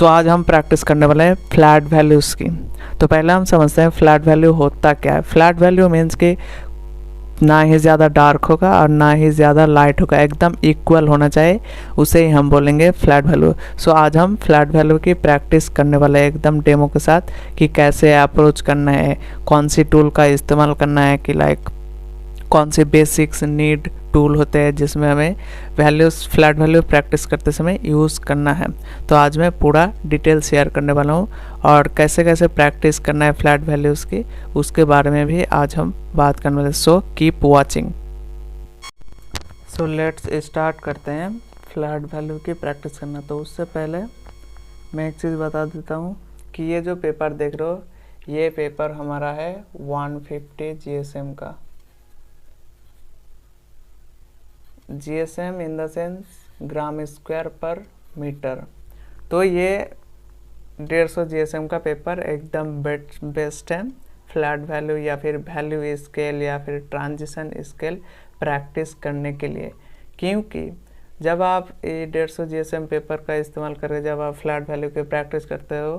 सो आज हम प्रैक्टिस करने वाले हैं फ्लैट वैल्यूज़ की। तो पहले हम समझते हैं फ्लैट वैल्यू होता क्या है। फ्लैट वैल्यू मीन्स कि ना ही ज़्यादा डार्क होगा और ना ही ज़्यादा लाइट होगा, एकदम इक्वल होना चाहिए, उसे ही हम बोलेंगे फ्लैट वैल्यू। सो आज हम फ्लैट वैल्यू की प्रैक्टिस करने वाले हैं एकदम डेमो के साथ कि कैसे अप्रोच करना है, कौन सी टूल का इस्तेमाल करना है, कि लाइक कौन से बेसिक्स नीड टूल होते हैं जिसमें हमें वैल्यूज़ फ्लैट वैल्यू प्रैक्टिस करते समय यूज़ करना है। तो आज मैं पूरा डिटेल शेयर करने वाला हूँ और कैसे कैसे प्रैक्टिस करना है फ्लैट वैल्यूज़ की, उसके बारे में भी आज हम बात करने वाले। So keep watching. So let's start करते हैं फ्लैट वैल्यू की प्रैक्टिस करना। तो उससे पहले मैं एक चीज़ बता देता हूँ कि ये जो पेपर देख रहे हो, ये पेपर हमारा है 150 GSM का। GSM in the sense gram square पर मीटर। तो ये 150 GSM का पेपर एकदम बेस्ट है फ्लैट वैल्यू या फिर वैल्यू स्केल या फिर ट्रांजिशन स्केल प्रैक्टिस करने के लिए। क्योंकि जब आप ये 150 GSM पेपर का इस्तेमाल करके जब आप फ्लैट वैल्यू की प्रैक्टिस करते हो,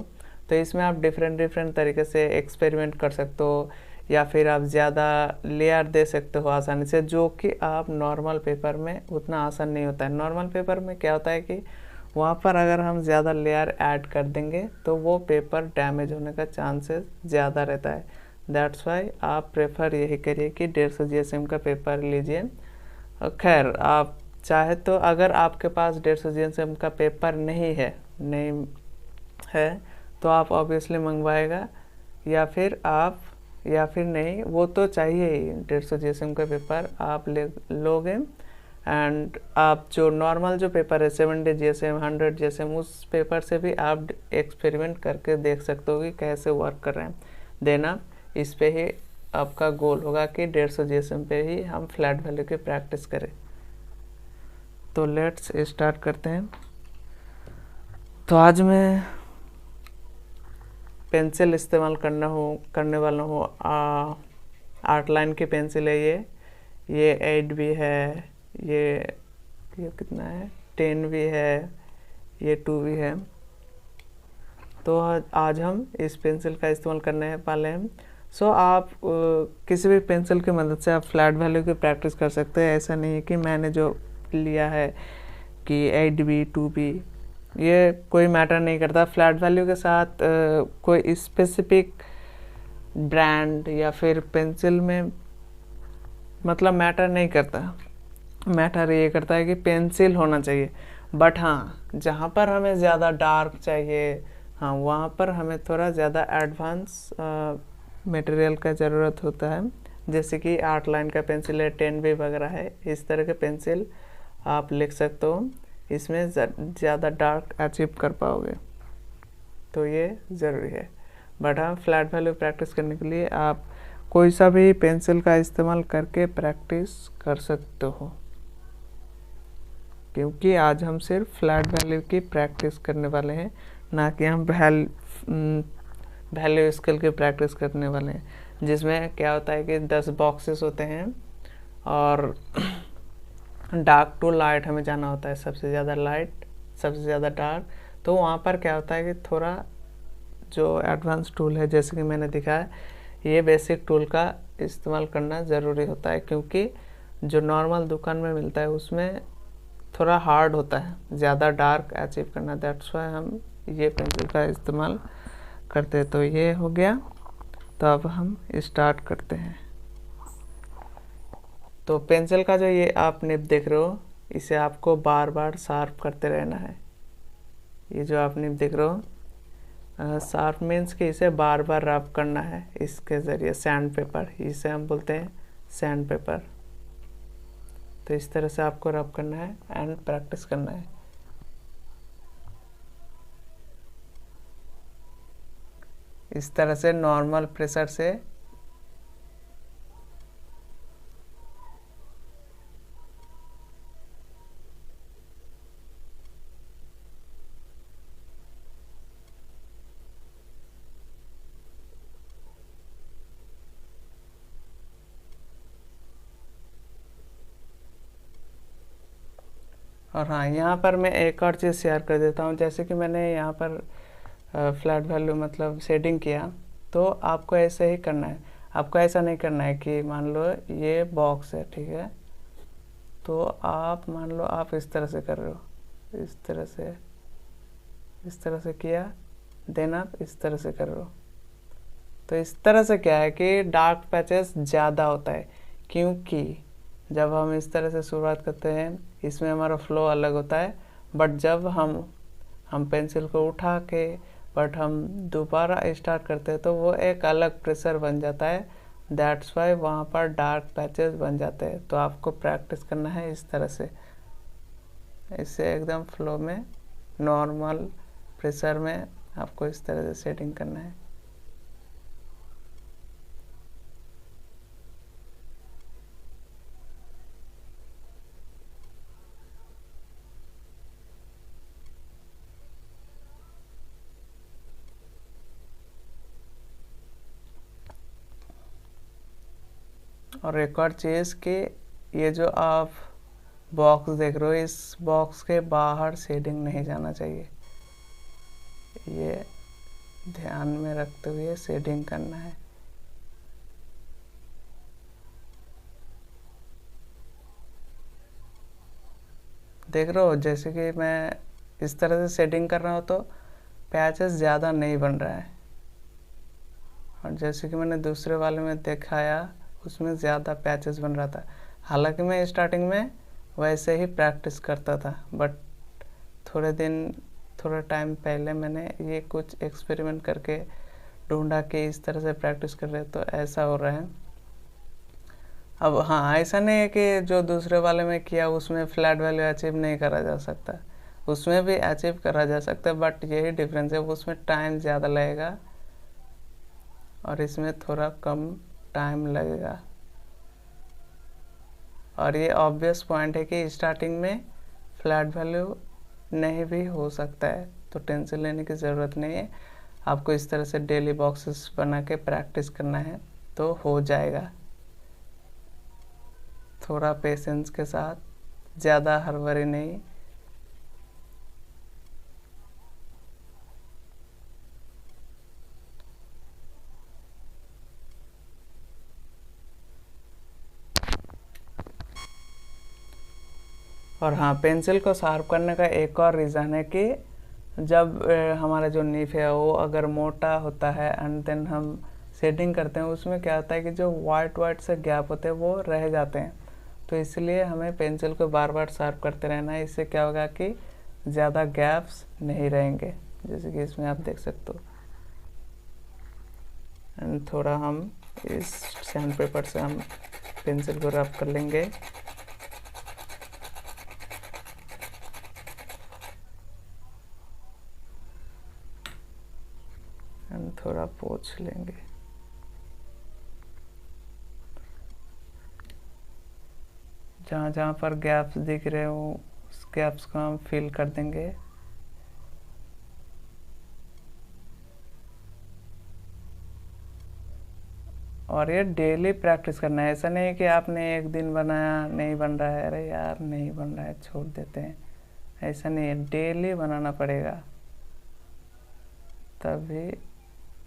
तो इसमें आप डिफरेंट तरीके से एक्सपेरिमेंट कर सकते हो या फिर आप ज़्यादा लेयर दे सकते हो आसानी से, जो कि आप नॉर्मल पेपर में उतना आसान नहीं होता है। नॉर्मल पेपर में क्या होता है कि वहाँ पर अगर हम ज़्यादा लेयर ऐड कर देंगे तो वो पेपर डैमेज होने का चांसेस ज़्यादा रहता है। दैट्स वाई आप प्रेफर यही करिए कि 150 GSM का पेपर लीजिए। खैर आप चाहे तो अगर आपके पास 150 GSM का पेपर नहीं है तो आप ऑब्वियसली मंगवाएगा या फिर नहीं, वो तो चाहिए ही। 150 GSM का पेपर आप लोगे एंड आप जो नॉर्मल जो पेपर है 70 GSM 100 GSM उस पेपर से भी आप एक्सपेरिमेंट करके देख सकते हो कि कैसे वर्क कर रहे हैं। देन आप इस पे ही आपका गोल होगा कि 150 GSM पे ही हम फ्लैट वैल्यू की प्रैक्टिस करें। तो लेट्स स्टार्ट करते हैं। तो आज मैं पेंसिल इस्तेमाल करने वाला हूँ। आर्ट लाइन की पेंसिल है ये 8 भी है, ये कितना है 10 भी है, ये 2 भी है। तो आज हम इस पेंसिल का इस्तेमाल करने वाले हैं। सो आप किसी भी पेंसिल की मदद से आप फ्लैट वैल्यू की प्रैक्टिस कर सकते हैं। ऐसा नहीं है कि मैंने जो लिया है कि 8 भी 2 भी, ये कोई मैटर नहीं करता। फ्लैट वैल्यू के साथ कोई स्पेसिफिक ब्रांड या फिर पेंसिल में मतलब मैटर नहीं करता। मैटर ये करता है कि पेंसिल होना चाहिए। बट हाँ, जहाँ पर हमें ज़्यादा डार्क चाहिए, हाँ वहाँ पर हमें थोड़ा ज़्यादा एडवांस मटेरियल का ज़रूरत होता है। जैसे कि आर्ट लाइन का पेंसिल है, 10B वगैरह है, इस तरह के पेंसिल आप लिख सकते हो। इसमें ज़्यादा डार्क अचीव कर पाओगे, तो ये ज़रूरी है। बट हाँ, फ्लैट वैल्यू प्रैक्टिस करने के लिए आप कोई सा भी पेंसिल का इस्तेमाल करके प्रैक्टिस कर सकते हो, क्योंकि आज हम सिर्फ फ्लैट वैल्यू की प्रैक्टिस करने वाले हैं, ना कि हम वैल्यू स्केल की प्रैक्टिस करने वाले हैं। जिसमें क्या होता है कि 10 बॉक्सेस होते हैं और डार्क टू लाइट हमें जाना होता है, सबसे ज़्यादा लाइट सबसे ज़्यादा डार्क। तो वहाँ पर क्या होता है कि थोड़ा जो एडवांस टूल है, जैसे कि मैंने दिखाया, ये बेसिक टूल का इस्तेमाल करना ज़रूरी होता है, क्योंकि जो नॉर्मल दुकान में मिलता है उसमें थोड़ा हार्ड होता है ज़्यादा डार्क अचीव करना। दैट्स वाई हम ये पेंसिल का इस्तेमाल करते हैं। तो ये हो गया। तो अब हम स्टार्ट करते हैं। तो पेंसिल का जो ये आप निब देख रहे हो, इसे आपको बार बार शार्प करते रहना है। ये जो आप निब देख रहे हो, शार्प मीन्स कि इसे बार बार रब करना है इसके ज़रिए। सैंड पेपर, इसे हम बोलते हैं सैंड पेपर। तो इस तरह से आपको रब करना है एंड प्रैक्टिस करना है। इस तरह से नॉर्मल प्रेशर से और हाँ, यहाँ पर मैं एक और चीज़ शेयर कर देता हूँ। जैसे कि मैंने यहाँ पर फ्लैट वैल्यू मतलब सेटिंग किया, तो आपको ऐसे ही करना है। आपको ऐसा नहीं करना है कि मान लो ये बॉक्स है, ठीक है, तो आप मान लो आप इस तरह से कर रहे हो, इस तरह से किया, देन आप इस तरह से कर रहे हो। तो इस तरह से क्या है कि डार्क पैचेस ज़्यादा होता है, क्योंकि जब हम इस तरह से शुरुआत करते हैं इसमें हमारा फ्लो अलग होता है, बट जब हम पेंसिल को उठा के बट हम दोबारा स्टार्ट करते हैं तो वो एक अलग प्रेशर बन जाता है। दैट्स वाई वहाँ पर डार्क पैचेस बन जाते हैं। तो आपको प्रैक्टिस करना है इस तरह से, इससे एकदम फ्लो में नॉर्मल प्रेशर में आपको इस तरह से सेटिंग करना है। और एक और चीज़ कि ये जो आप बॉक्स देख रहे हो, इस बॉक्स के बाहर शेडिंग नहीं जाना चाहिए। ये ध्यान में रखते हुए शेडिंग करना है। देख रहे हो, जैसे कि मैं इस तरह से शेडिंग कर रहा हूँ तो पैचेस ज़्यादा नहीं बन रहा है, और जैसे कि मैंने दूसरे वाले में दिखाया उसमें ज़्यादा पैचेस बन रहा था। हालांकि मैं स्टार्टिंग में वैसे ही प्रैक्टिस करता था, बट थोड़ा टाइम पहले मैंने ये कुछ एक्सपेरिमेंट करके ढूंढा कि इस तरह से प्रैक्टिस कर रहे तो ऐसा हो रहा है। अब हाँ, ऐसा नहीं है कि जो दूसरे वाले में किया उसमें फ्लैट वैल्यू अचीव नहीं करा जा सकता, उसमें भी अचीव करा जा सकता है, बट यही डिफरेंस है, उसमें टाइम ज़्यादा लगेगा और इसमें थोड़ा कम टाइम लगेगा। और ये ऑब्वियस पॉइंट है कि स्टार्टिंग में फ्लैट वैल्यू नहीं भी हो सकता है, तो टेंशन लेने की ज़रूरत नहीं है। आपको इस तरह से डेली बॉक्सेस बना के प्रैक्टिस करना है तो हो जाएगा, थोड़ा पेशेंस के साथ, ज़्यादा हड़बड़ी नहीं। और हाँ, पेंसिल को शार्प करने का एक और रीज़न है कि जब हमारा जो नीफ है वो अगर मोटा होता है एंड देन हम शेडिंग करते हैं, उसमें क्या होता है कि जो वाइट से गैप होते हैं वो रह जाते हैं। तो इसलिए हमें पेंसिल को बार बार शार्प करते रहना है। इससे क्या होगा कि ज़्यादा गैप्स नहीं रहेंगे, जैसे कि इसमें आप देख सकते हो। एंड थोड़ा हम इस सैंड पेपर से हम पेंसिल को रब कर लेंगे। एंड थोड़ा पोंछ लेंगे। जहाँ जहाँ पर गैप्स दिख रहे हो उस गैप्स को हम फिल कर देंगे। और ये डेली प्रैक्टिस करना है, ऐसा नहीं है कि आपने एक दिन बनाया नहीं बन रहा है, अरे यार नहीं बन रहा है छोड़ देते हैं, ऐसा नहीं है, डेली बनाना पड़ेगा, तभी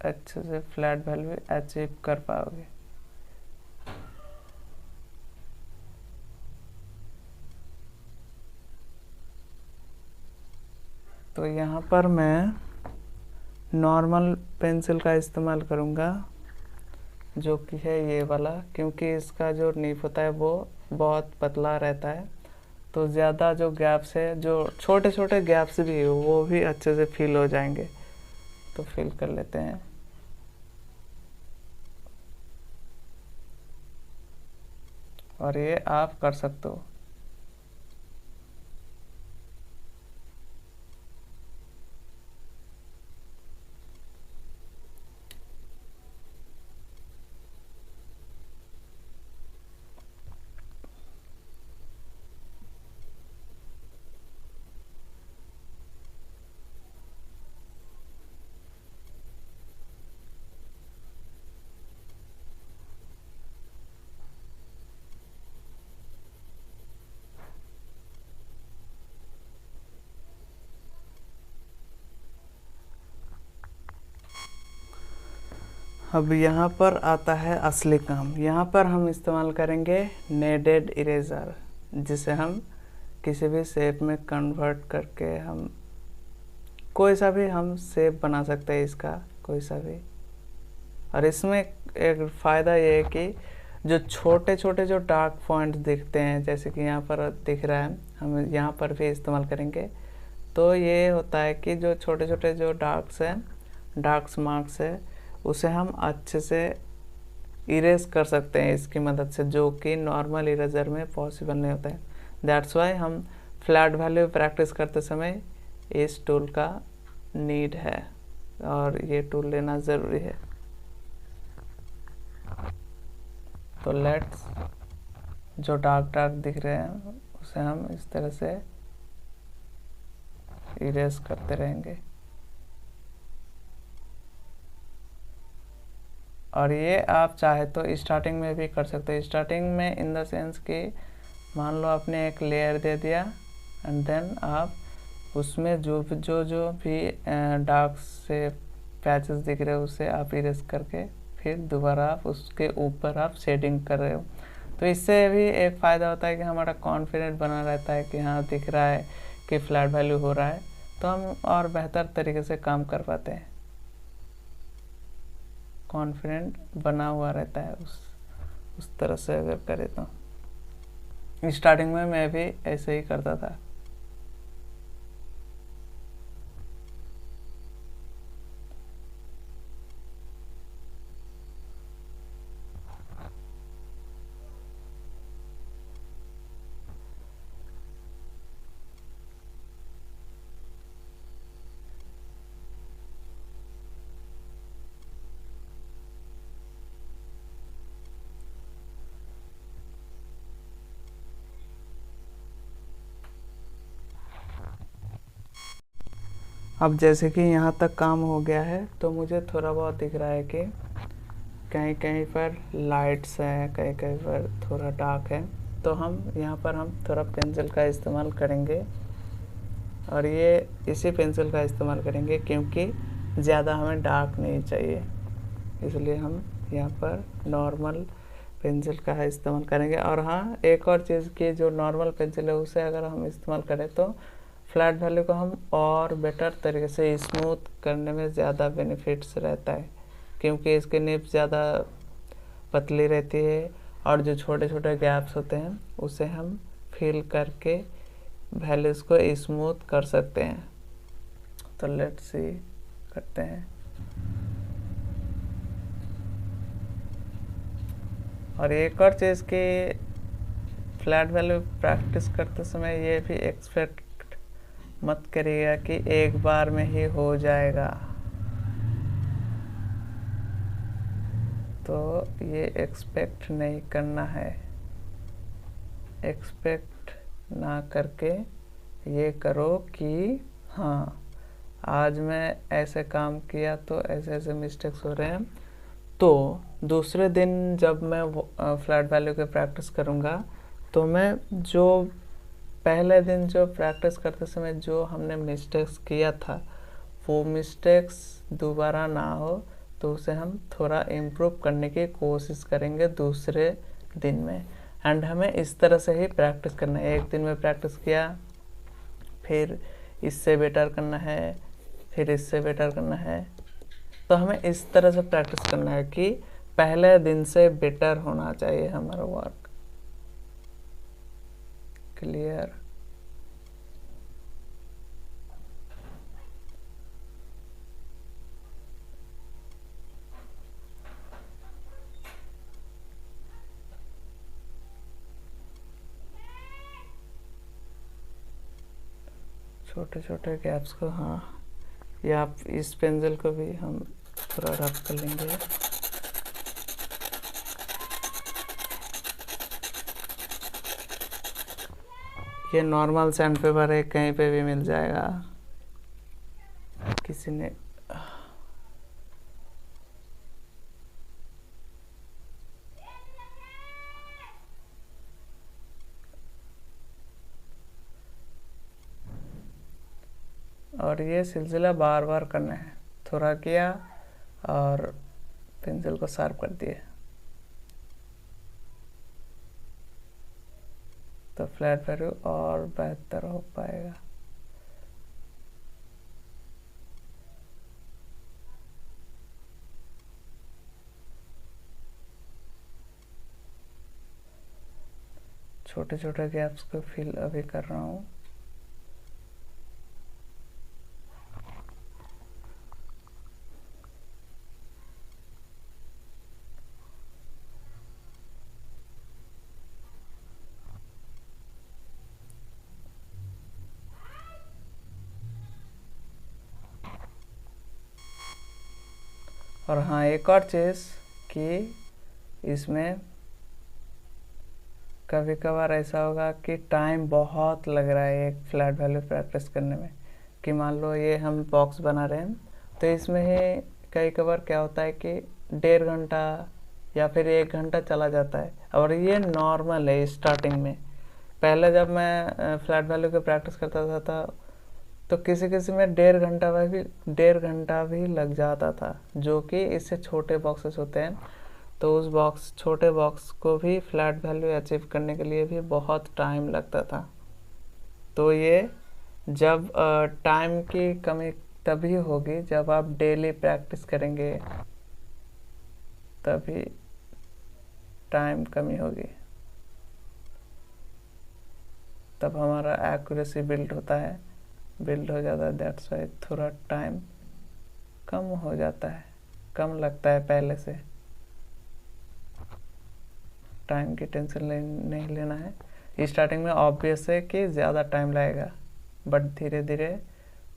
अच्छे से फ्लैट वैल्यू अचीव कर पाओगे। तो यहाँ पर मैं नॉर्मल पेंसिल का इस्तेमाल करूँगा, जो कि है ये वाला, क्योंकि इसका जो नीफ होता है वो बहुत पतला रहता है, तो ज़्यादा जो गैप्स है, जो छोटे छोटे गैप्स भी है वो भी अच्छे से फिल हो जाएंगे। तो फिल कर लेते हैं। और ये आप कर सकते हो। अब यहाँ पर आता है असली काम। यहाँ पर हम इस्तेमाल करेंगे नेडेड इरेज़र, जिसे हम किसी भी शेप में कन्वर्ट करके हम कोई सा भी हम शेप बना सकते हैं, इसका कोई सा भी। और इसमें एक फ़ायदा ये है कि जो छोटे छोटे जो डार्क पॉइंट्स दिखते हैं, जैसे कि यहाँ पर दिख रहा है, हम यहाँ पर भी इस्तेमाल करेंगे। तो ये होता है कि जो छोटे छोटे जो डार्क्स मार्क्स है, उसे हम अच्छे से इरेज कर सकते हैं इसकी मदद से, जो कि नॉर्मल इरेजर में पॉसिबल नहीं होता है। दैट्स वाई हम फ्लैट वैल्यू प्रैक्टिस करते समय इस टूल का नीड है और ये टूल लेना ज़रूरी है। तो लेट्स, जो डार्क दिख रहे हैं उसे हम इस तरह से इरेज करते रहेंगे। और ये आप चाहे तो स्टार्टिंग में भी कर सकते हो। स्टार्टिंग में इन द सेंस कि मान लो आपने एक लेयर दे दिया एंड देन आप उसमें जो भी डार्क से पैचेस दिख रहे हो उसे आप इरेज करके फिर दोबारा आप उसके ऊपर आप शेडिंग कर रहे हो। तो इससे भी एक फ़ायदा होता है कि हमारा कॉन्फिडेंट बना रहता है कि हाँ दिख रहा है कि फ्लैट वैल्यू हो रहा है, तो हम और बेहतर तरीके से काम कर पाते हैं। कॉन्फिडेंट बना हुआ रहता है उस तरह से अगर करें तो। स्टार्टिंग में मैं भी ऐसे ही करता था। अब जैसे कि यहाँ तक काम हो गया है, तो मुझे थोड़ा बहुत दिख रहा है कि कहीं कहीं पर लाइट्स हैं, कहीं कहीं पर थोड़ा डार्क है। तो हम यहाँ पर हम थोड़ा पेंसिल का इस्तेमाल करेंगे, और ये इसी पेंसिल का इस्तेमाल करेंगे क्योंकि ज़्यादा हमें डार्क नहीं चाहिए, इसलिए हम यहाँ पर नॉर्मल पेंसिल का इस्तेमाल करेंगे। और हाँ, एक और चीज़ की, जो नॉर्मल पेंसिल है उसे अगर हम इस्तेमाल करें तो फ्लैट वैल्यू को हम और बेटर तरीके से स्मूथ करने में ज़्यादा बेनिफिट्स रहता है, क्योंकि इसकी निब ज़्यादा पतली रहती है और जो छोटे छोटे गैप्स होते हैं उसे हम फिल करके वैल्यूज़ को स्मूथ कर सकते हैं। तो लेट्स सी करते हैं। और एक और चीज़ कि फ्लैट वैल्यू प्रैक्टिस करते समय ये भी एक्सपेक्ट मत करिएगा कि एक बार में ही हो जाएगा। तो ये एक्सपेक्ट नहीं करना है। एक्सपेक्ट ना करके ये करो कि हाँ, आज मैं ऐसे काम किया तो ऐसे ऐसे मिस्टेक्स हो रहे हैं, तो दूसरे दिन जब मैं फ्लैट वैल्यू की प्रैक्टिस करूँगा तो मैं जो पहले दिन जो प्रैक्टिस करते समय जो हमने मिस्टेक्स किया था वो मिस्टेक्स दोबारा ना हो, तो उसे हम थोड़ा इम्प्रूव करने की कोशिश करेंगे दूसरे दिन में। एंड हमें इस तरह से ही प्रैक्टिस करना है। एक दिन में प्रैक्टिस किया, फिर इससे बेटर करना है, फिर इससे बेटर करना है। तो हमें इस तरह से प्रैक्टिस करना है कि पहले दिन से बेटर होना चाहिए हमारा वर्क। क्लियर? छोटे छोटे गैप्स को, हाँ, या आप इस पेंसिल को भी हम थोड़ा रफ कर लेंगे। ये नॉर्मल सैंड पेपर है, कहीं पे भी मिल जाएगा। किसी ने और ये सिलसिला बार बार करना है। थोड़ा किया और पेंसिल को शार्प कर दिए तो फ्लैट वैल्यू और बेहतर हो पाएगा। छोटे छोटे गैप्स को फिल अभी कर रहा हूँ। और हाँ, एक और चीज़ कि इसमें कभी कभार ऐसा होगा कि टाइम बहुत लग रहा है एक फ्लैट वैल्यू प्रैक्टिस करने में, कि मान लो ये हम बॉक्स बना रहे हैं तो इसमें ही कई कभार क्या होता है कि 1.5 घंटा या फिर 1 घंटा चला जाता है। और ये नॉर्मल है स्टार्टिंग में। पहले जब मैं फ्लैट वैल्यू की प्रैक्टिस करता था तो किसी किसी में 1.5 घंटा भी लग जाता था, जो कि इससे छोटे बॉक्सेस होते हैं। तो उस छोटे बॉक्स को भी फ्लैट वैल्यू अचीव करने के लिए भी बहुत टाइम लगता था। तो ये जब टाइम की कमी तभी होगी जब आप डेली प्रैक्टिस करेंगे, तभी टाइम कमी होगी, तब हमारा एक्यूरेसी बिल्ड हो जाता है। दैट्स वाई थोड़ा टाइम कम हो जाता है, कम लगता है पहले से। टाइम की टेंशन नहीं लेना है। स्टार्टिंग में ऑब्वियस है कि ज़्यादा टाइम लगेगा, बट धीरे धीरे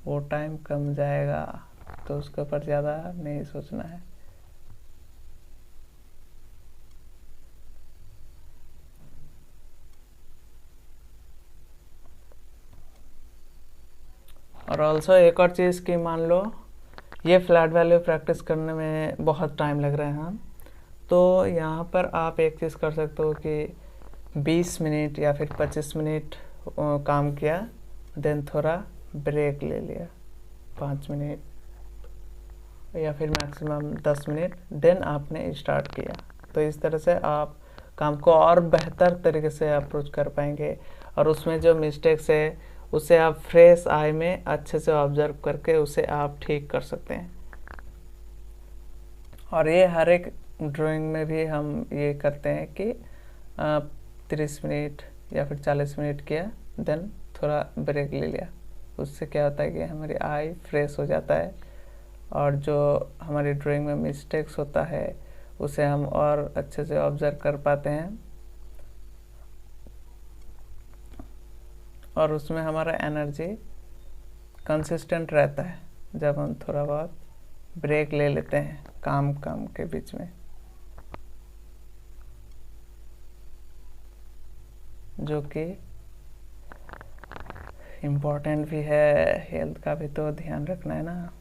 वो टाइम कम जाएगा, तो उसके ऊपर ज़्यादा नहीं सोचना है। और ऑल्सो एक और चीज़ कि मान लो ये फ्लैट वैल्यू प्रैक्टिस करने में बहुत टाइम लग रहा है हाँ, तो यहाँ पर आप एक चीज़ कर सकते हो कि 20 मिनट या फिर 25 मिनट काम किया, देन थोड़ा ब्रेक ले लिया 5 मिनट या फिर मैक्सिमम 10 मिनट, देन आपने स्टार्ट किया। तो इस तरह से आप काम को और बेहतर तरीके से अप्रोच कर पाएंगे, और उसमें जो मिस्टेक्स है उसे आप फ्रेश आई में अच्छे से ऑब्जर्व करके उसे आप ठीक कर सकते हैं। और ये हर एक ड्राइंग में भी हम ये करते हैं कि 30 मिनट या फिर 40 मिनट किया, देन थोड़ा ब्रेक ले लिया। उससे क्या होता है कि हमारी आई फ्रेश हो जाता है, और जो हमारी ड्राइंग में मिस्टेक्स होता है उसे हम और अच्छे से ऑब्जर्व कर पाते हैं, और उसमें हमारा एनर्जी कंसिस्टेंट रहता है जब हम थोड़ा बहुत ब्रेक ले लेते हैं काम के बीच में, जो कि इम्पोर्टेंट भी है। हेल्थ का भी तो ध्यान रखना है ना।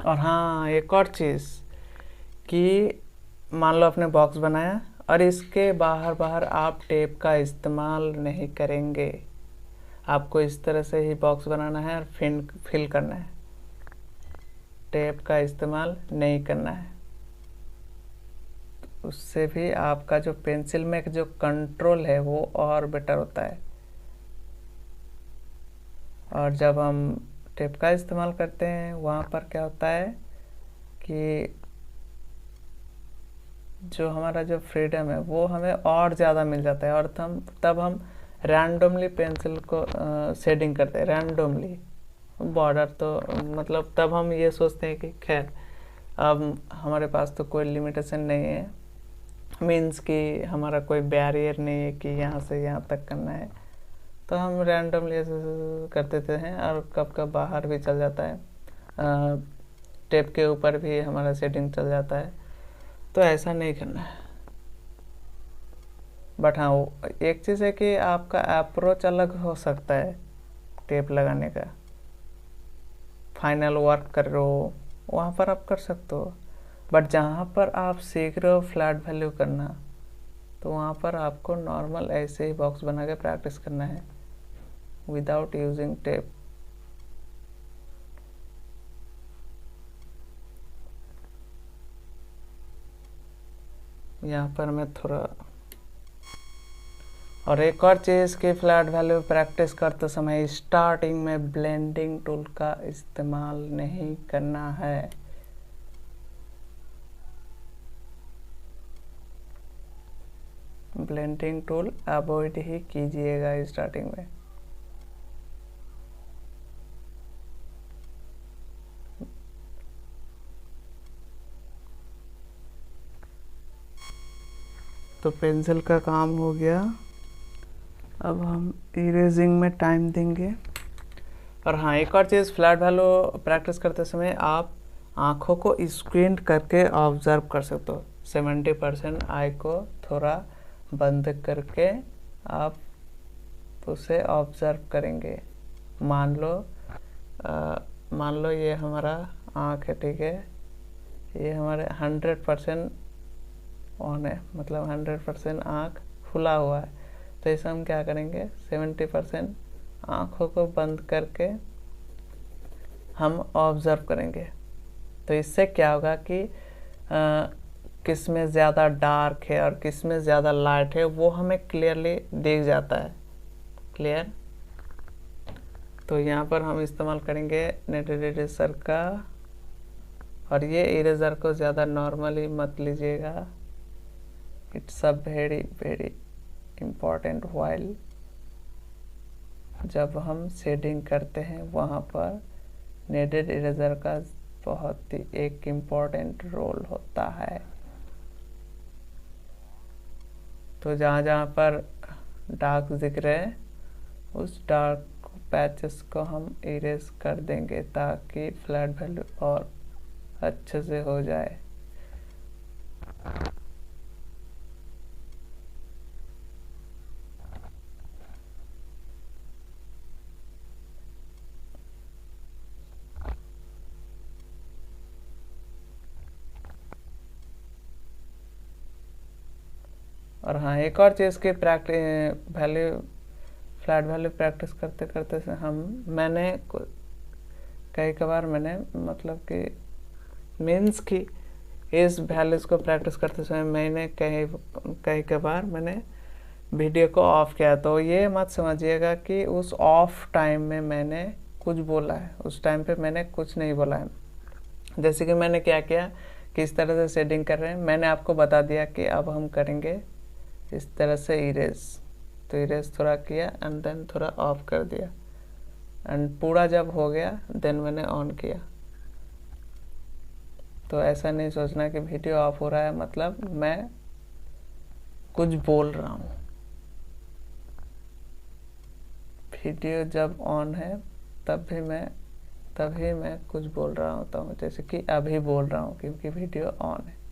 और हाँ, एक और चीज़ कि मान लो आपने बॉक्स बनाया और इसके बाहर आप टेप का इस्तेमाल नहीं करेंगे। आपको इस तरह से ही बॉक्स बनाना है और फिल करना है, टेप का इस्तेमाल नहीं करना है। उससे भी आपका जो पेंसिल में जो कंट्रोल है वो और बेटर होता है। और जब हम टेप का इस्तेमाल करते हैं वहाँ पर क्या होता है कि जो हमारा जो फ्रीडम है वो हमें और ज़्यादा मिल जाता है, और तब हम रैंडमली पेंसिल को शेडिंग करते हैं, रैंडमली बॉर्डर। तो मतलब तब हम ये सोचते हैं कि खैर अब हमारे पास तो कोई लिमिटेशन नहीं है, मीन्स कि हमारा कोई बैरियर नहीं है कि यहाँ से यहाँ तक करना है, तो हम रैंडमली ऐसे कर देते हैं, और कब कब बाहर भी चल जाता है, टेप के ऊपर भी हमारा शेडिंग चल जाता है। तो ऐसा नहीं करना है। बट हाँ, एक चीज़ है कि आपका अप्रोच अलग हो सकता है टेप लगाने का। फाइनल वर्क कर रहे हो वहाँ पर आप कर सकते हो, बट जहाँ पर आप सीख रहे हो फ्लैट वैल्यू करना, तो वहाँ पर आपको नॉर्मल ऐसे ही बॉक्स बना के प्रैक्टिस करना है विदाउट यूजिंग टेप। यहाँ पर मैं थोड़ा, और एक और चीज़ की फ्लैट वैल्यू प्रैक्टिस करते समय स्टार्टिंग में ब्लेंडिंग टूल का इस्तेमाल नहीं करना है। ब्लेंडिंग टूल अवॉइड ही कीजिएगा स्टार्टिंग में। तो पेंसिल का काम हो गया। अब हम इरेजिंग में टाइम देंगे। और हाँ, एक और चीज़, फ्लैट वैल्यू प्रैक्टिस करते समय आप आँखों को स्क्विंट करके ऑब्जर्व कर सकते हो। 70% आई को थोड़ा बंद करके आप उसे ऑब्जर्व करेंगे। मान लो ये हमारा आँख है, ठीक है, ये हमारे 100% ऑन है, मतलब 100% आँख खुला हुआ है। तो इसे हम क्या करेंगे, 70% आँखों को बंद करके हम ऑब्जर्व करेंगे। तो इससे क्या होगा कि किस में ज़्यादा डार्क है और किस में ज़्यादा लाइट है वो हमें क्लियरली दिख जाता है। क्लियर। तो यहाँ पर हम इस्तेमाल करेंगे नेटेड इरेजर का। और ये इरेजर को ज़्यादा नॉर्मली मत लीजिएगा, it's a very very important while जब हम शेडिंग करते हैं वहाँ पर नेटेड इरेजर का बहुत ही एक इम्पॉर्टेंट रोल होता है। तो जहाँ जहाँ पर डार्क दिख रहे हैं उस डार्क पैचेस को हम इरेज कर देंगे ताकि फ्लैट वैल्यू और अच्छे से हो जाए। और हाँ, एक और चीज़ की फ्लैट वैल्यू प्रैक्टिस करते करते से मैंने कई बार मैंने मतलब कि मीन्स की इस वैल्यूज़ को प्रैक्टिस करते समय मैंने कई बार मैंने वीडियो को ऑफ किया। तो ये मत समझिएगा कि उस ऑफ टाइम में मैंने कुछ बोला है, उस टाइम पे मैंने कुछ नहीं बोला है। जैसे कि मैंने क्या किया, किस तरह से शेडिंग कर रहे हैं, मैंने आपको बता दिया कि अब हम करेंगे इस तरह से इरेज। तो इरेज थोड़ा किया एंड देन थोड़ा ऑफ कर दिया एंड पूरा जब हो गया देन मैंने ऑन किया। तो ऐसा नहीं सोचना कि वीडियो ऑफ हो रहा है मतलब मैं कुछ बोल रहा हूँ। वीडियो जब ऑन है तभी मैं कुछ बोल रहा होता हूँ, जैसे कि अभी बोल रहा हूँ क्योंकि वीडियो ऑन है।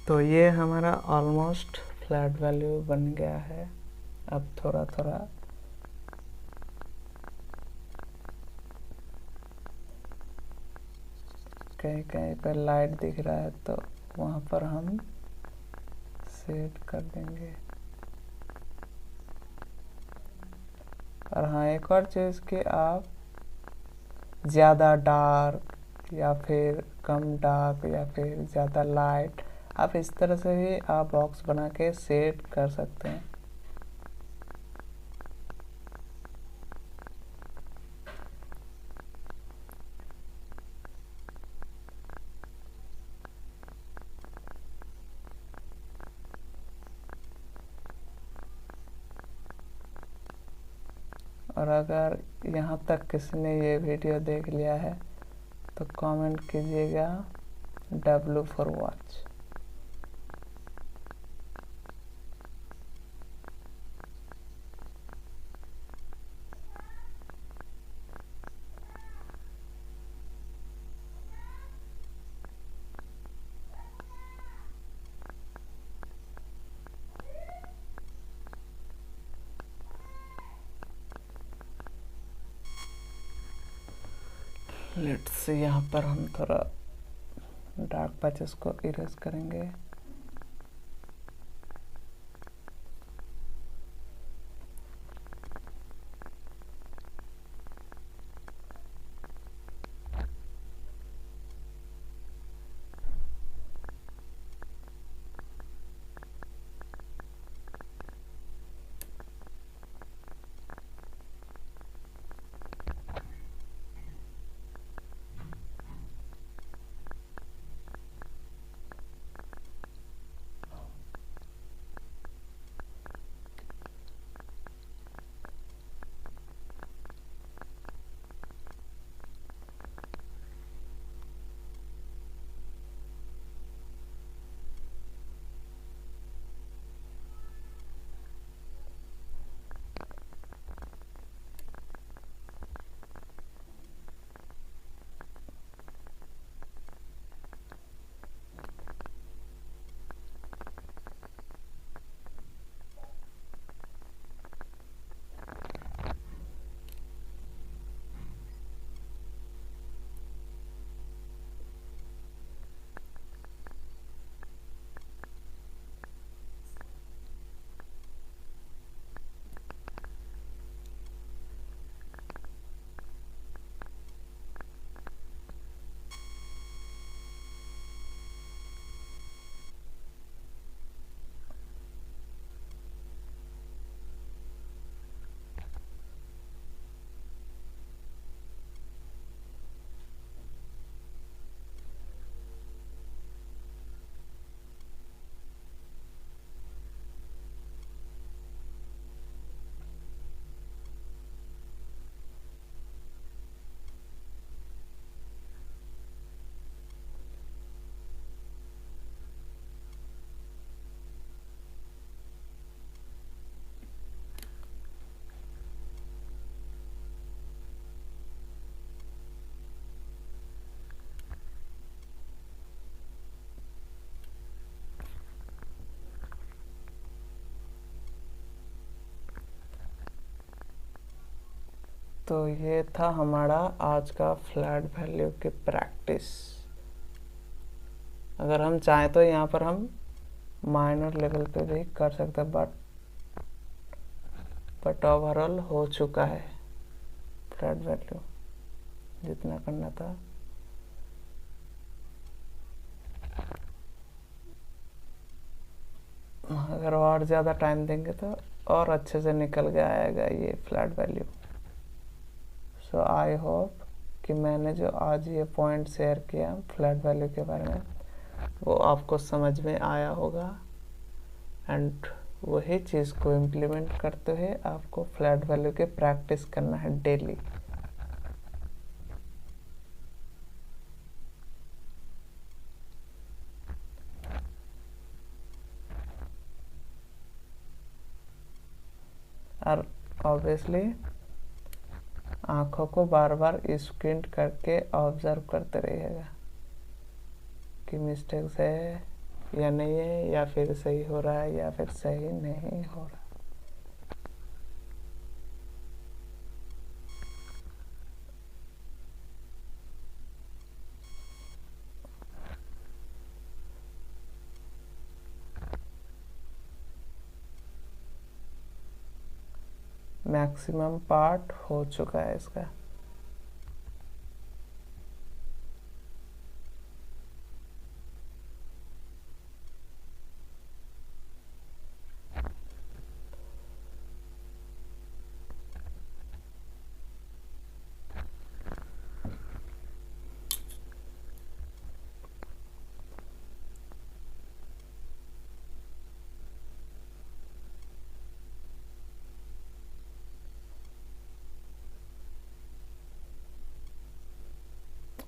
तो ये हमारा ऑलमोस्ट फ्लैट वैल्यू बन गया है। अब थोड़ा थोड़ा कहीं कहीं पर लाइट दिख रहा है तो वहाँ पर हम सेट कर देंगे। और हाँ, एक और चीज़ कि आप ज़्यादा डार्क या फिर कम डार्क या फिर ज़्यादा लाइट, आप इस तरह से भी आप बॉक्स बना के सेट कर सकते हैं। और अगर यहाँ तक किसी ने ये वीडियो देख लिया है तो कमेंट कीजिएगा W फॉर वॉच। लेट्स यहाँ पर हम थोड़ा डार्क पैचेस को इरेज करेंगे। तो ये था हमारा आज का फ्लैट वैल्यू की प्रैक्टिस। अगर हम चाहें तो यहाँ पर हम माइनर लेवल पे भी कर सकते हैं, बट ओवरऑल हो चुका है फ्लैट वैल्यू जितना करना था। अगर और ज़्यादा टाइम देंगे तो और अच्छे से निकल के आएगा ये flat value. So I hope कि मैंने जो आज ये पॉइंट शेयर किया फ्लैट वैल्यू के बारे में वो आपको समझ में आया होगा, एंड वही चीज़ को इम्प्लीमेंट करते हुए आपको फ्लैट वैल्यू की प्रैक्टिस करना है डेली। और ऑब्वियसली आँखों को बार बार स्क्विंट करके ऑब्जर्व करते रहिएगा कि मिस्टेक्स है या नहीं है, या फिर सही हो रहा है या फिर सही नहीं हो रहा। मैक्सिमम पार्ट हो चुका है इसका।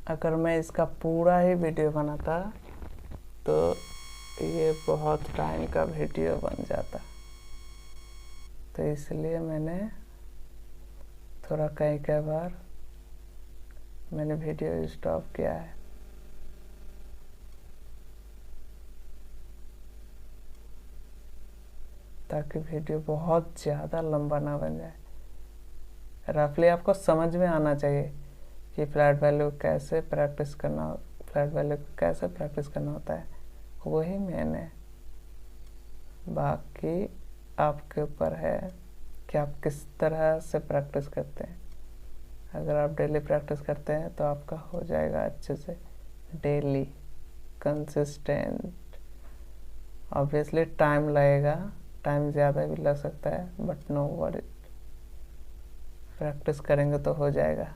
अगर मैं इसका पूरा ही वीडियो बनाता तो ये बहुत टाइम का वीडियो बन जाता, तो इसलिए मैंने थोड़ा कई बार मैंने वीडियो स्टॉप किया है। ताकि वीडियो बहुत ज़्यादा लंबा ना बन जाए। रफली आपको समझ में आना चाहिए कि फ्लैट वैल्यू कैसे प्रैक्टिस करना, फ्लैट वैल्यू कैसे प्रैक्टिस करना होता है, वही मैंने। बाकी आपके ऊपर है कि आप किस तरह से प्रैक्टिस करते हैं। अगर आप डेली प्रैक्टिस करते हैं तो आपका हो जाएगा अच्छे से, डेली कंसिस्टेंट। ऑब्वियसली टाइम लगेगा, टाइम ज़्यादा भी लग सकता है, बट नो वरी, प्रैक्टिस करेंगे तो हो जाएगा।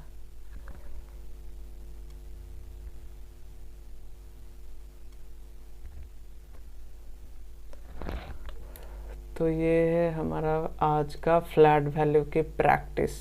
तो ये है हमारा आज का फ्लैट वैल्यू की प्रैक्टिस।